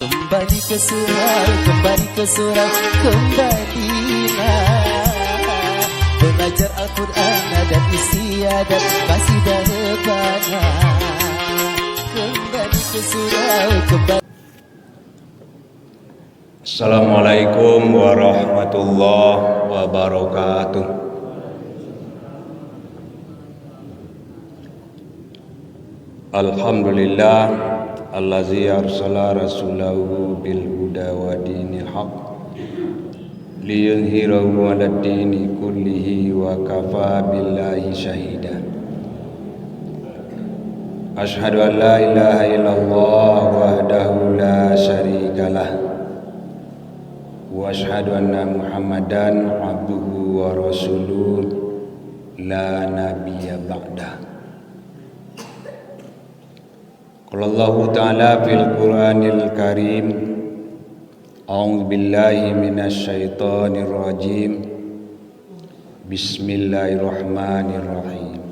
Kembali ke surau, kembali ke surau, kembalilah belajar Al-Quran dan istiadat masih dahbana. Kembali ke surau, kembali. Assalamualaikum warahmatullahi wabarakatuh. Alhamdulillah allazi arsala rasulahu bil huda wa dinil haq liyuzhirahu 'alad dini kullihi wa kafa billahi syahida. Asyhadu an la ilaha illallah wahdahu la syarikalah wa asyhadu anna Muhammadan abduhu wa rasuluh la nabiyya ba'dah. Qala Allah Ta'ala fil Qur'anil Karim, a'udzu billahi minasy syaithanir rajim. Bismillahirrahmanirrahim.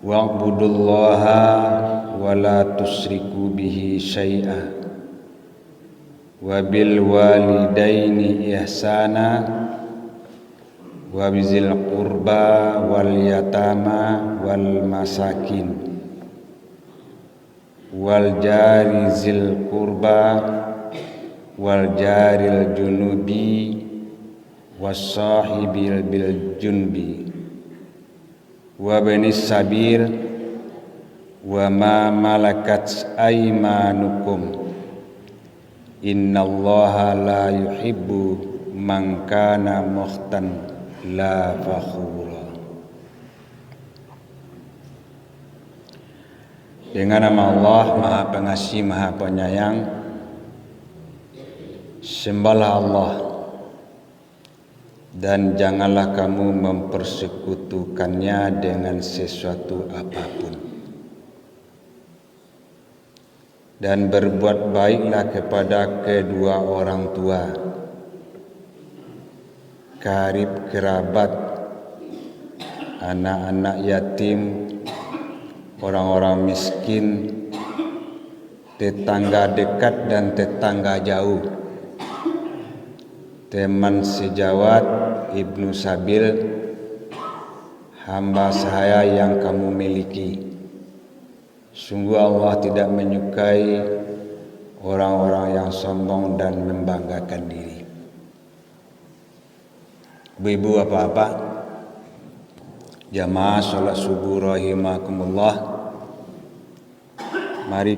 Wa'budullaha wa la tusyriku bihi syai'a wa bil walidaini ihsana wa bizil qurba wal yatama wal masakin wal jari zil qurba wal jaril junubi was sahibil bil junbi wa banis sabil wa ma malakat aymanukum innallaha la yuhibbu man kana mukhtan la fakhura. Dengan nama Allah Maha Pengasih Maha Penyayang, sembahlah Allah dan janganlah kamu mempersekutukannya dengan sesuatu apapun, dan berbuat baiklah kepada kedua orang tua, karib kerabat, anak-anak yatim, orang-orang miskin, tetangga dekat dan tetangga jauh, teman sejawat, ibnu sabil, hamba sahaya yang kamu miliki. Sungguh Allah tidak menyukai orang-orang yang sombong dan membanggakan diri. Ibu-ibu, bapak-bapak, jamaah sholat subuh rahimakumullah. Mari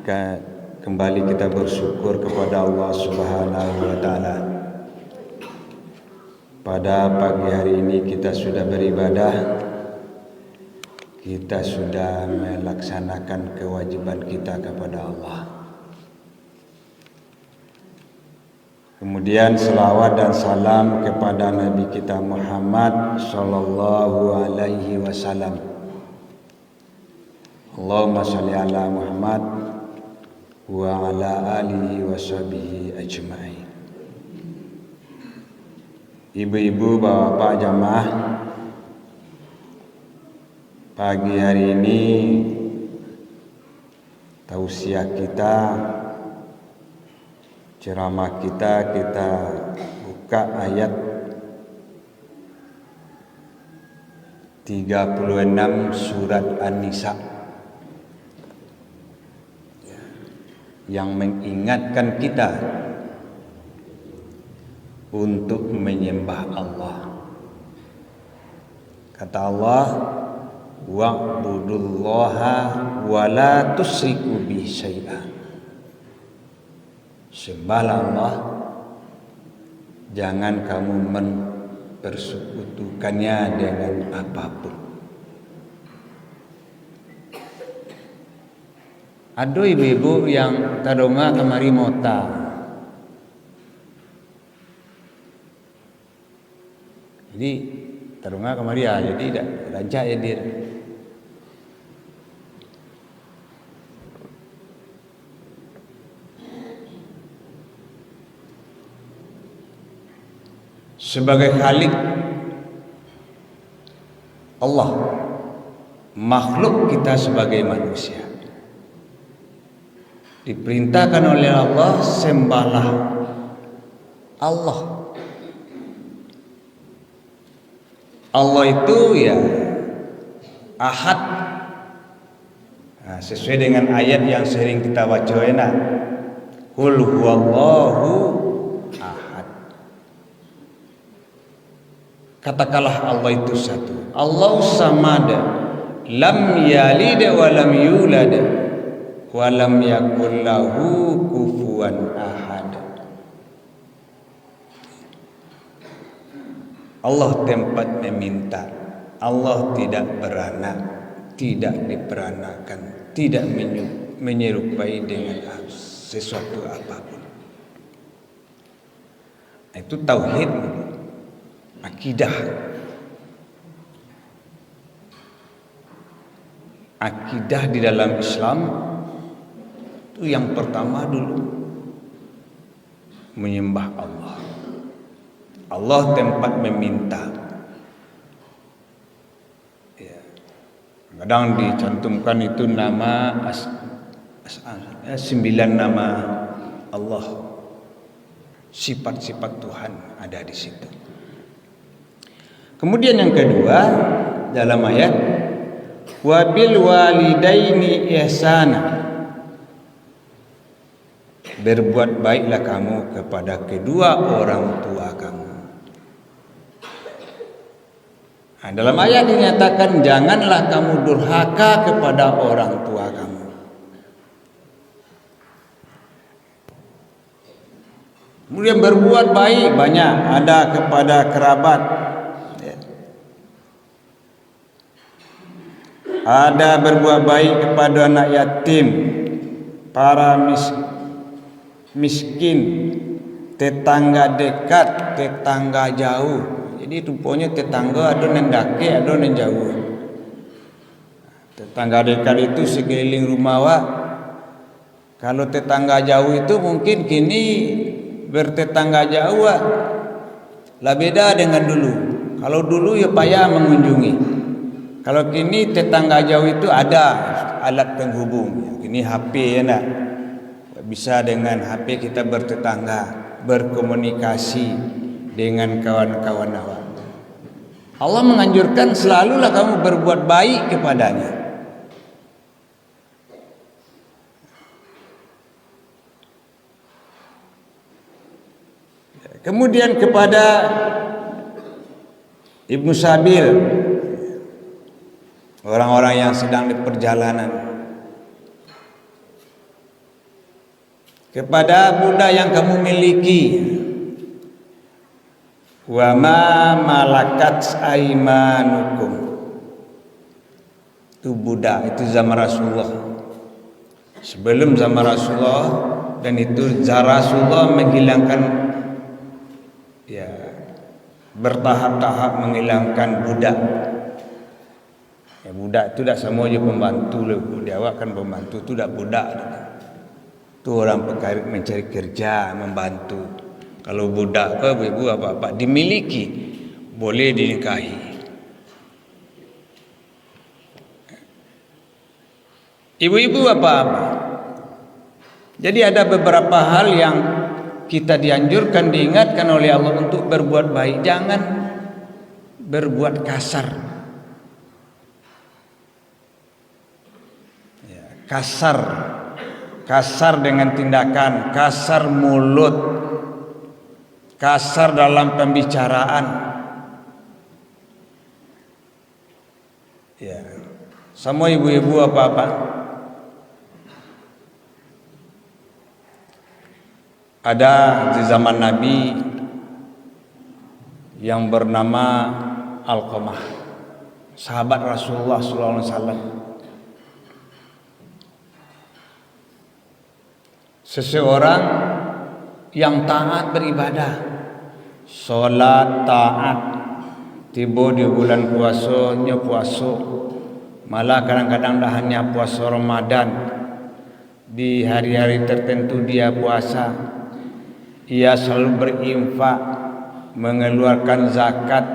kembali kita bersyukur kepada Allah Subhanahu wa taala. Pada pagi hari ini kita sudah beribadah, kita sudah melaksanakan kewajiban kita kepada Allah. Kemudian selawat dan salam kepada Nabi kita Muhammad sallallahu alaihi wasallam. Allahumma shalli ala Muhammad wa ala alihi wa sahbihi ajma'in. Ibu-ibu, bapak-bapak jamaah, pagi hari ini tausiah kita, ceramah kita buka ayat 36 surat An-Nisa yang mengingatkan kita untuk menyembah Allah. Kata Allah, wa'budullaha wa la tusyriku bihi syai'a. Sembahlah Allah, jangan kamu mempersekutukannya dengan apapun. Ada ibu-ibu yang tadonga kemari mota. Jadi tadonga kemari ya, jadi tidak raja ya dia. Sebagai Khalik Allah, makhluk kita sebagai manusia Diperintahkan oleh Allah, sembahlah Allah. Allah itu ya Ahad. Nah, sesuai dengan ayat yang sering kita baca enak. Qul huwallahu ahad. Katakanlah Allah itu satu. Allah samad. Lam yalid wa lam yulad wa lam yakul lahu kufuwan ahad. Allah tempat meminta. Allah tidak beranak, tidak diperanakan, tidak menyerupai dengan sesuatu apapun. Itu tauhid, akidah. Akidah di dalam Islam itu yang pertama dulu menyembah Allah. Allah tempat meminta. Ya. Kadang dicantumkan itu nama 9 nama Allah. Sifat-sifat Tuhan ada di situ. Kemudian yang kedua dalam ayat wabil walidaini ihsana. Berbuat baiklah kamu kepada kedua orang tua kamu. Nah, dalam ayat dinyatakan janganlah kamu durhaka kepada orang tua kamu. Kemudian berbuat baik banyak, ada kepada kerabat, ada berbuat baik kepada anak yatim, para miskin, tetangga dekat, tetangga jauh. Jadi rupanya tetangga ada yang dake, ada yang jauh. Tetangga dekat itu sekeliling rumah wak. Kalau tetangga jauh itu mungkin kini bertetangga jauh wak. Lah beda dengan dulu. Kalau dulu ya payah mengunjungi. Kalau kini tetangga jauh itu ada alat penghubung. Kini HP ya nak. Bisa dengan HP kita bertetangga, berkomunikasi dengan kawan-kawan awak. Allah menganjurkan selalulah kamu berbuat baik kepadanya. Kemudian kepada Ibnu Sabil, orang-orang yang sedang di perjalanan, kepada budak yang kamu miliki, wa ma malakat aimanukum. Itu budak, itu zaman Rasulullah. Sebelum zaman Rasulullah, dan itu Rasulullah menghilangkan, ya, bertahap-tahap menghilangkan budak. Ya, budak itu tidak semuanya pembantu loh. Dia awak kan pembantu, itu tidak budak. Itu orang mencari kerja, membantu. Kalau budak ibu apa-apa dimiliki, boleh dinikahi. Ibu-ibu apa-apa. Jadi ada beberapa hal yang kita dianjurkan, diingatkan oleh Allah untuk berbuat baik. Jangan berbuat kasar. Ya, kasar dengan tindakan, kasar mulut, kasar dalam pembicaraan. Ya, semua ibu-ibu apa-apa. Ada di zaman Nabi yang bernama Alqamah, sahabat Rasulullah SAW. Seseorang yang taat beribadah, solat taat, tiba di bulan puasanya puasa, malah kadang-kadang dah hanya puasa Ramadan, di hari-hari tertentu dia puasa. Ia selalu berinfak, mengeluarkan zakat,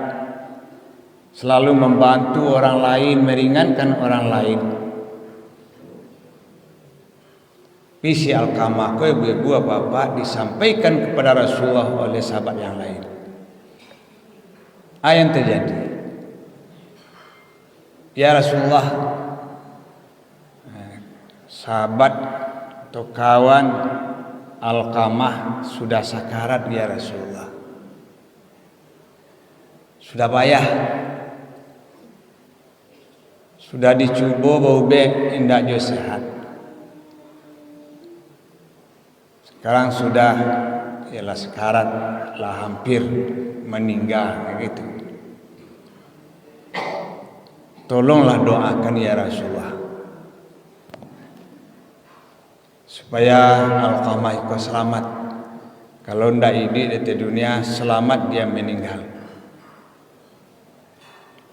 selalu membantu orang lain, meringankan orang lain. Visi Alqamah ko ibu-ibu bapak disampaikan kepada Rasulullah oleh sahabat yang lain. Apa yang terjadi? Ya Rasulullah, sahabat atau kawan Alqamah sudah sakarat ya Rasulullah. Sudah payah. Sudah dicoba bau bek indak jo sehat. Sekarang sudah ialah sekarat lah hampir meninggal gitu. Tolonglah doakan ya Rasulullah supaya Alqamah ikut selamat. Kalau ndak ini di dunia selamat dia meninggal.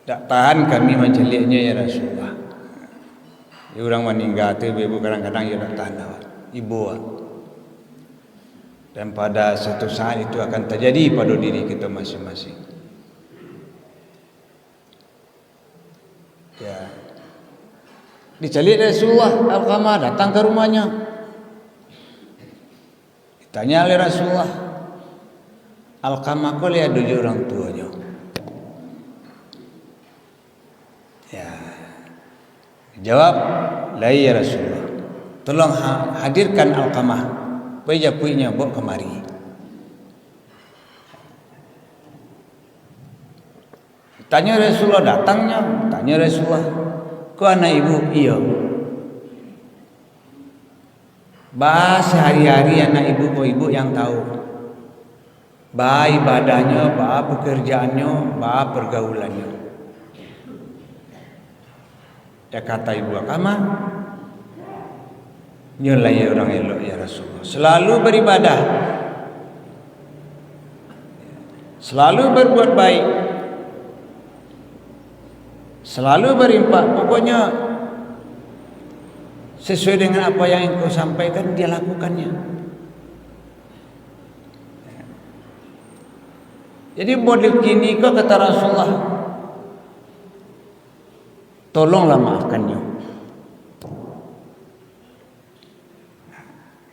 Tak tahan kami menceliknya ya Rasulullah. Dia orang meninggal tu ibu kadang-kadang dia tak tahan ibu. Dan pada satu saat itu akan terjadi pada diri kita masing-masing. Ya. Dicari Rasulullah, Alqamah datang ke rumahnya. Ditanya oleh Rasulullah, Alqamah kau lihat 7 orang tuanya. Ya. Jawab, la ya Rasulullah. Tolong hadirkan Alqamah. Baja puinya bawa kemari. Tanya Rasulullah, datangnya. Tanya Rasulullah, kau anak ibu? Iya. Bahas hari-hari anak ibu kau ibu yang tahu. Bah ibadahnya, bah pekerjaannya, bah pergaulannya. Ya kata ibu Alqamah, nyolai orang elok ya Rasulullah. Selalu beribadah, selalu berbuat baik, selalu berinfak. Pokoknya sesuai dengan apa yang engkau sampaikan dia lakukannya. Jadi model kini kau kata Rasulullah, tolonglah maafkannya.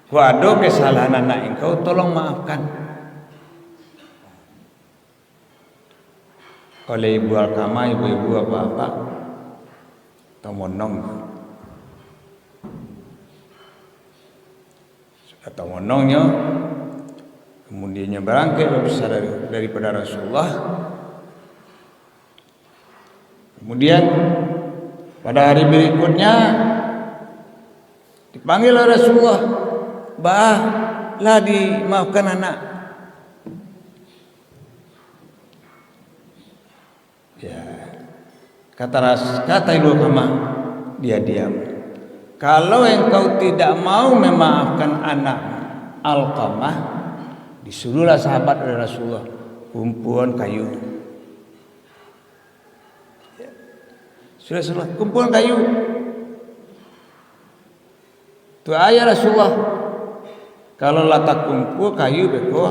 Kau ada kesalahan anak engkau, tolong maafkan. Oleh ibu Alqamah, ibu-ibu apa-apa, tomonong. Sudah tomonongnya, kemudiannya berangkat besar daripada Rasulullah. Kemudian pada hari berikutnya dipanggil oleh Rasulullah, bah lah dimaafkan anak. Ya, kata ibu Alqamah, dia diam. Kalau engkau tidak mau memaafkan anak Alqamah, disuruhlah sahabat oleh Rasulullah kumpulan kayu. Sudah kumpulan kayu. Tu ayah Rasulullah. Kalau letak kumpul kayu beko,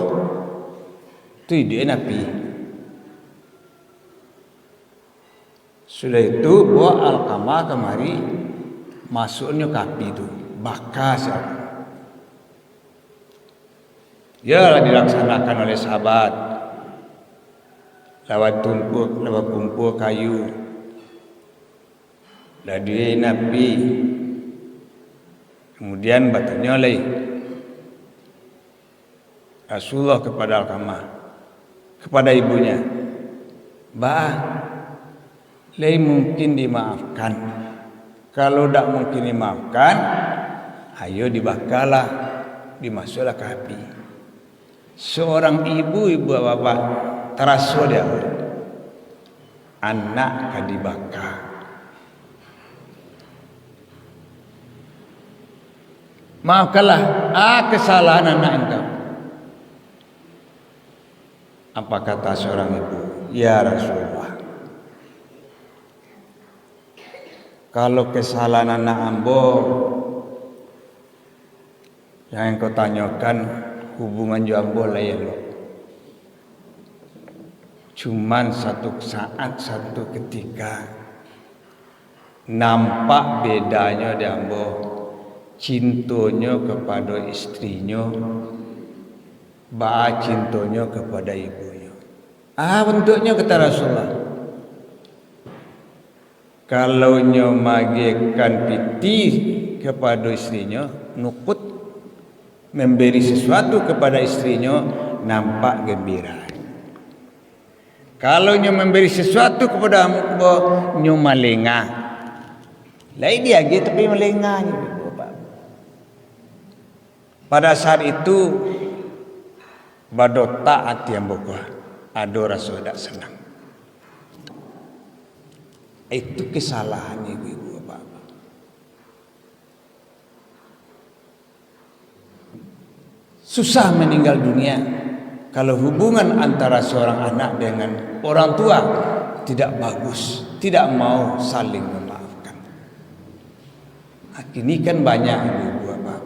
tu dia nabi. Sudah itu bawa Alqamah kemari, masuknya kapi itu, bakas. Ya dilaksanakan oleh sahabat. Lewat kumpul kayu. Dari Nabi. Kemudian bertanya oleh Rasulullah kepada Alqamah, kepada ibunya, bah, mungkin dimaafkan. Kalau tidak mungkin dimaafkan, ayo dibakalah, dimasuklah ke api. Seorang ibu bapak terasa dia, anak akan dibakar. Maafkanlah kesalahan anak engkau. Apa kata seorang ibu? Ya Rasulullah, kalau kesalahan anak ambo yang engkau tanyakan, hubungan jambo lain. Cuman satu saat, satu ketika nampak bedanya jambo. cintonya kepada istrinya, ba cintonya kepada ibunya. Bentuknya kata Rasulullah. Kalau nyo magikan piti kepada istrinya, nukut memberi sesuatu kepada istrinya, nampak gembira. Kalau nyo memberi sesuatu kepada hamba, nyo melengah. Lain dia gitu tapi melengah. Pada saat itu bado taat yang bokah, ado rasa tak senang. Itu kesalahan ibu bapak. Susah meninggal dunia kalau hubungan antara seorang anak dengan orang tua tidak bagus, tidak mau saling memaafkan. Ini kan banyak ibu bapak,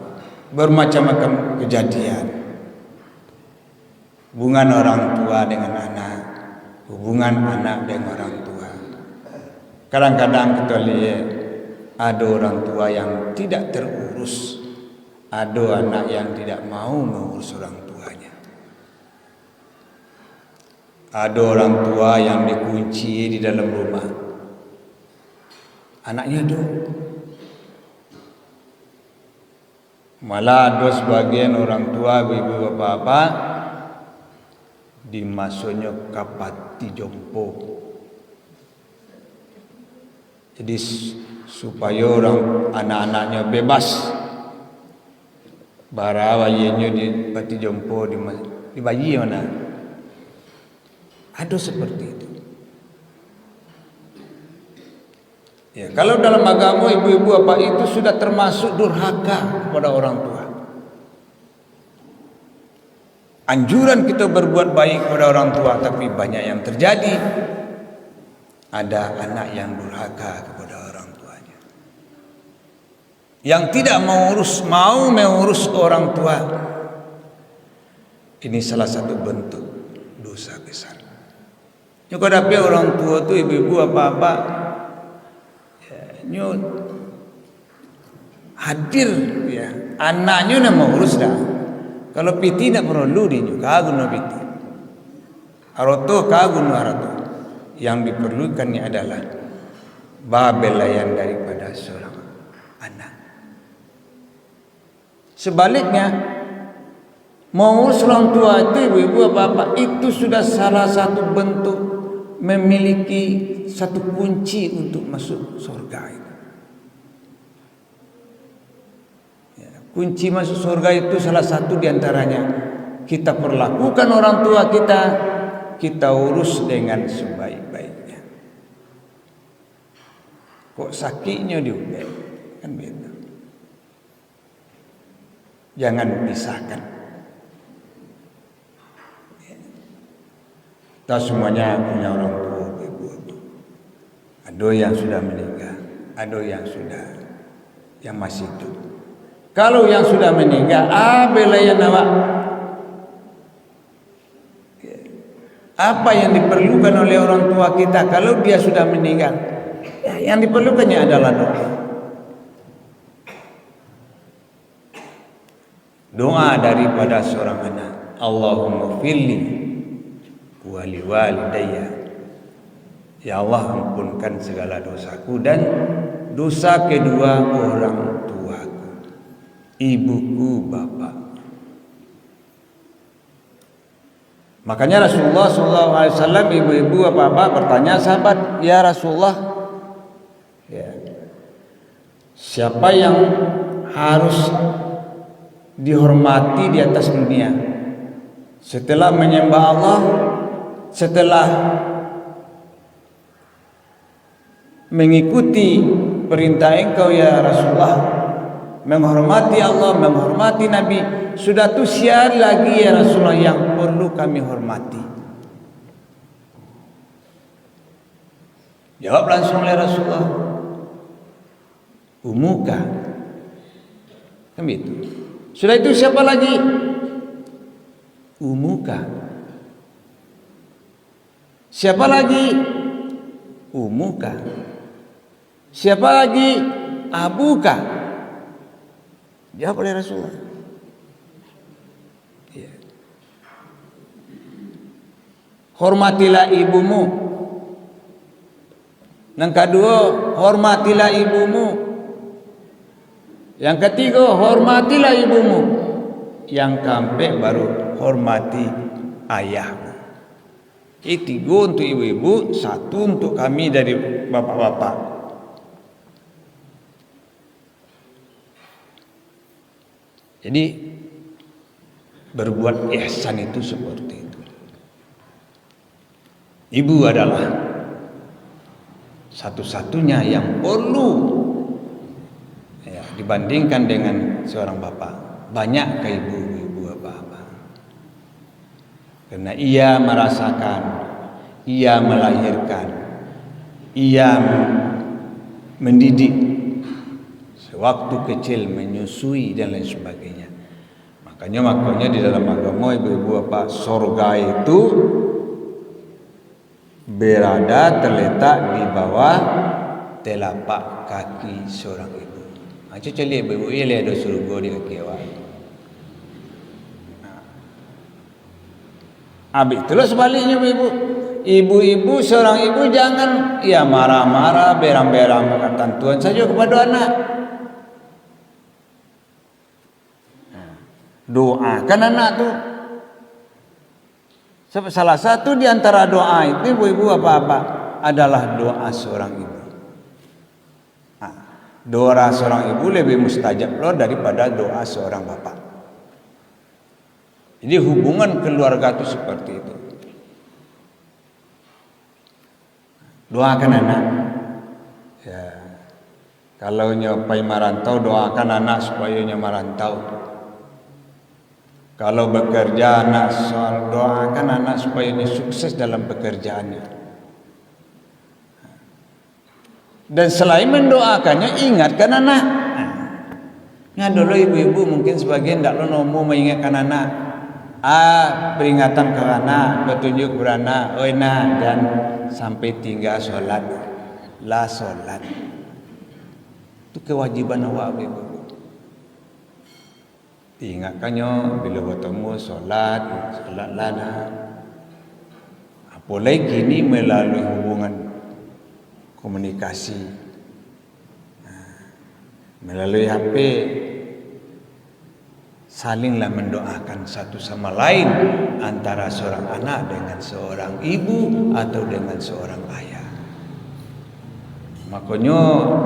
bermacam-macam kejadian. Hubungan orang tua dengan anak, hubungan anak dengan orang tua. Kadang-kadang kita lihat ada orang tua yang tidak terurus, ada anak yang tidak mau mengurus orang tuanya. Ada orang tua yang dikunci di dalam rumah, anaknya ada. Malah ada sebagian orang tua, ibu bapak, dimasuknya kapati jompo. Jadi supaya orang anak-anaknya bebas, bara bayinya di pati jompo di bayi mana. Ada seperti itu. Ya, kalau dalam agama ibu-ibu apa itu sudah termasuk durhaka kepada orang tua. Anjuran kita berbuat baik kepada orang tua, tapi banyak yang terjadi. Ada anak yang durhaka kepada orang tuanya, yang tidak mau mengurus orang tua. Ini salah satu bentuk dosa besar. Juga tapi orang tua tu ibu-ibu apa-apa, ya, hadir ya, anaknya nak mengurus dah. Kalau piti nak perlu dia juga guna piti. Aroto kaguna aroto. Yang diperlukannya adalah babelayan daripada seorang anak. Sebaliknya, mengurus orang tua itu ibu-ibu bapak itu sudah salah satu bentuk memiliki satu kunci untuk masuk surga. Ya, kunci masuk surga itu salah satu diantaranya kita perlakukan orang tua kita urus dengan sebaik-baiknya. Kok sakitnya diubah kan begitu. Jangan pisahkan. Kita semuanya punya orang tua, ibu. Ada yang sudah meninggal, ada yang masih hidup. Kalau yang sudah meninggal, belayan awak. Apa yang diperlukan oleh orang tua kita kalau dia sudah meninggal? Ya, yang diperlukannya adalah doa. Doa daripada seorang anak. Allahumma firli wa liwalidayya. Ya Allah, ampunkan segala dosaku dan dosa kedua orang tuaku, ibuku, bapak. Makanya Rasulullah SAW, ibu-ibu apa-apa bertanya sahabat, ya Rasulullah, ya, siapa yang harus dihormati di atas dunia setelah menyembah Allah, setelah mengikuti perintah engkau ya Rasulullah, menghormati Allah, menghormati Nabi, sudah tu siapa lagi ya Rasulullah yang perlu kami hormati? Jawab langsung oleh Rasulullah, umuka. Kan itu. Sudah itu siapa lagi? Umuka. Siapa lagi? Umuka. Siapa lagi? Abuka. Jawab oleh Rasulullah. Ya. Hormatilah ibumu. Yang kedua, hormatilah ibumu. Yang ketiga, hormatilah ibumu. Yang keempat baru hormati ayahmu. Ini 3 untuk ibu-ibu, 1 untuk kami dari bapak-bapak. Jadi berbuat ihsan itu seperti itu. Ibu adalah satu-satunya yang perlu ya, dibandingkan dengan seorang bapak. Banyak ke ibu apa-apa. Karena ia merasakan, ia melahirkan, ia mendidik, sewaktu kecil menyusui dan lain sebagainya. Makanya di dalam agama ibu-ibu apa, surga itu berada terletak di bawah telapak kaki seorang ibu. Macam celi ibu ia ada surga di kaki awak. Habis itulah sebaliknya ibu-ibu seorang ibu jangan ya marah-marah, berang-berang perkataan Tuhan saja kepada anak. Doakan anak tu. Salah satu di antara doa itu ibu-ibu apa-apa adalah doa seorang ibu. Doa seorang ibu lebih mustajab loh daripada doa seorang bapak. Jadi hubungan keluarga itu seperti itu. Doakan anak. Ya. Kalau nyopai marantau, doakan anak supaya nyopai marantau. Kalau bekerja anak, doakan anak supaya dia sukses dalam pekerjaannya. Dan selain mendoakannya, ingatkan anak. Nah dulu ibu-ibu mungkin sebagian tidak mau mengingatkan anak. Peringatan ke anak, petunjuk beranak, dan sampai tinggal sholat, lah sholat. Itu kewajiban awak ibu. Diingatkannya bila bertemu sholatlah lah. Apalagi kini melalui hubungan komunikasi, melalui HP, salinglah mendoakan satu sama lain antara seorang anak dengan seorang ibu atau dengan seorang ayah. Makanya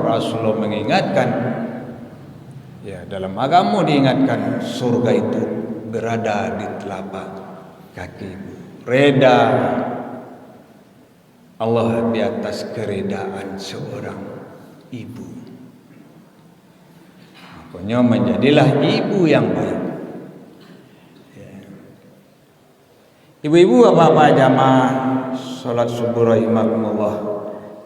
Rasulullah mengingatkan, ya dalam agama diingatkan surga itu berada di telapak kaki ibu. Reda Allah di atas keredaan seorang ibu. Makanya menjadilah ibu yang baik. Ibu-ibu apa-apa jamaah salat subuh rahimakumullah,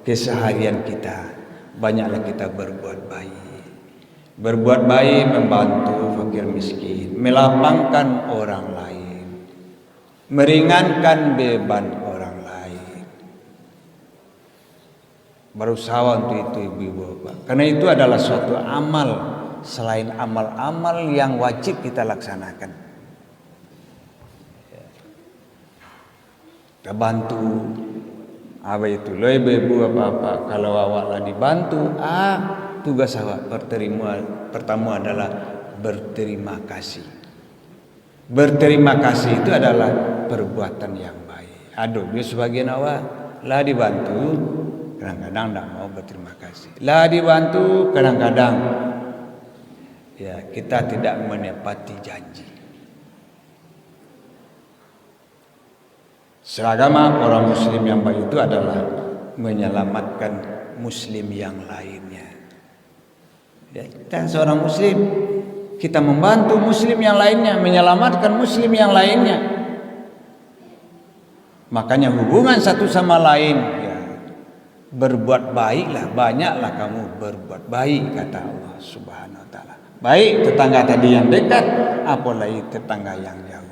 keseharian kita banyaklah kita berbuat baik. Berbuat baik membantu fakir miskin, melapangkan orang lain, meringankan beban orang lain. Berusaha untuk itu ibu-ibu bapak. Karena itu adalah suatu amal selain amal-amal yang wajib kita laksanakan. Kita bantu apa itu lo ibu apa kalau awaklah dibantu tugas awak pertama adalah berterima kasih. Berterima kasih itu adalah perbuatan yang baik. Aduh dia sebagian awak lah dibantu kadang-kadang tidak mau berterima kasih, lah dibantu kadang-kadang ya kita tidak menepati janji. Seragama orang muslim yang baik itu adalah menyelamatkan muslim yang lainnya. Dan seorang muslim, kita membantu muslim yang lainnya, menyelamatkan muslim yang lainnya. Makanya hubungan satu sama lain ya, berbuat baiklah, banyaklah kamu berbuat baik kata Allah Subhanahu wa taala. Baik tetangga tadi yang dekat, apalagi tetangga yang jauh.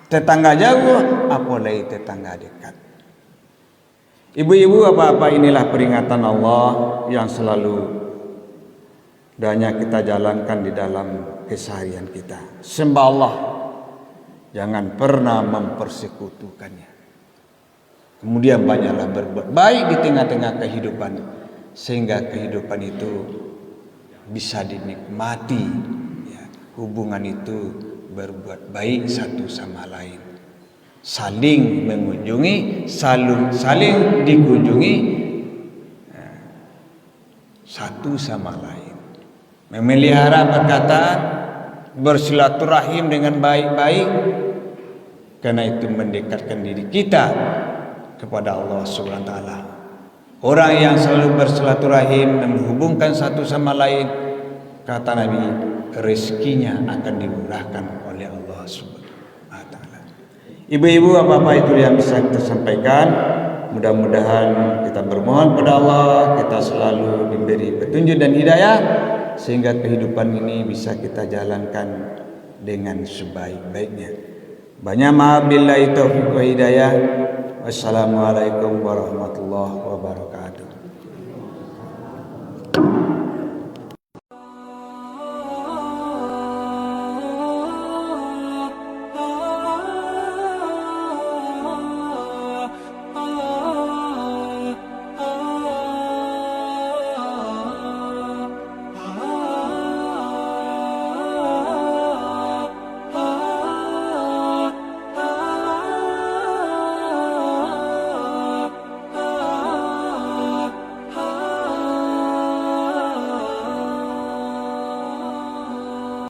Tetangga jauh, apalagi tetangga dekat. Ibu-ibu apa-apa inilah peringatan Allah yang selalu hendaknya kita jalankan di dalam keseharian kita. Sembah Allah, jangan pernah mempersekutukannya. Kemudian banyaklah berbuat baik di tengah-tengah kehidupan, sehingga kehidupan itu bisa dinikmati, ya. Hubungan itu berbuat baik satu sama lain, saling mengunjungi, saling dikunjungi, satu sama lain, memelihara perkataan, bersilaturahim dengan baik-baik, karena itu mendekatkan diri kita kepada Allah Subhanahu wa taala. Orang yang selalu bersilaturahim dan menghubungkan satu sama lain, kata Nabi, rezekinya akan dimurahkan oleh Allah Subhanahu wa taala. Ibu-ibu, apa-apa itu yang bisa kita sampaikan. Mudah-mudahan kita bermohon pada Allah, kita selalu diberi petunjuk dan hidayah, sehingga kehidupan ini bisa kita jalankan dengan sebaik-baiknya. Banyak maaf billahi taufiq wa hidayah. Wassalamualaikum warahmatullahi wabarakatuh.